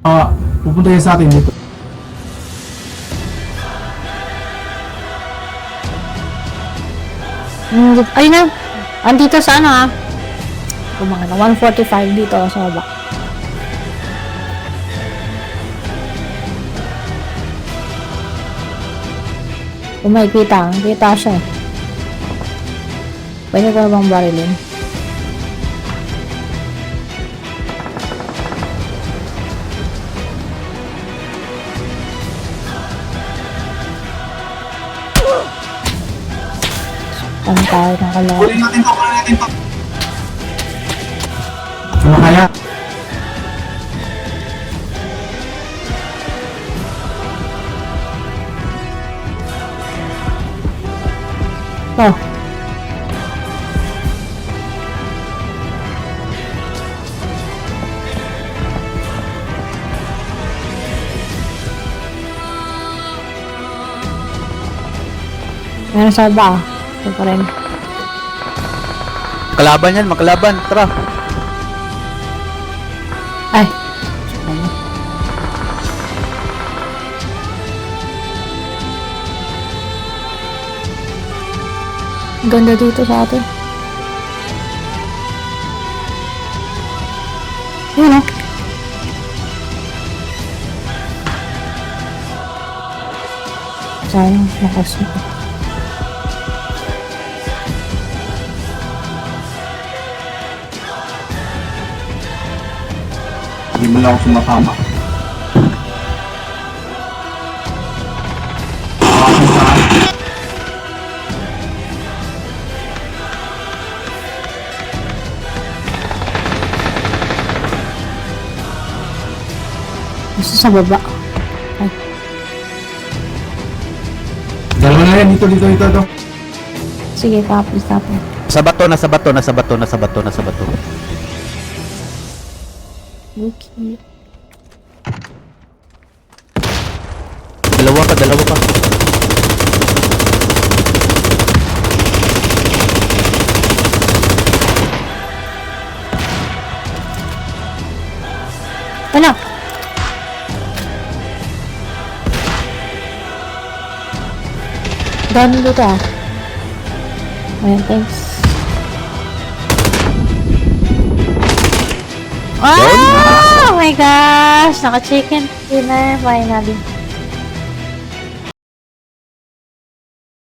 Pupunta yan sa atin dito. Ayun na. Andito sa ano ha. Kumaka na. 145 dito sa baba. Kung may kita siya. Pwede ko bang barilin? Tayo ng kalawa. Kunin natin to. Ano kaya? Oh. Meron sa ba? Ito pa rin. Kalaban yan, makalaban. Tara. Ay. Ganda dito sa atin. Yun oh. Sayang, lakas mo. Hindi mo lang ako sumatama. Gusto sa baba. Ay. Dalawa na yan. Dito. Sige, tapos. Nasa bato. Okay. Dalawa pa. Ano? Dami dito ah. Ayan, thanks. Oh my gosh! Naka-chicken dinner finally.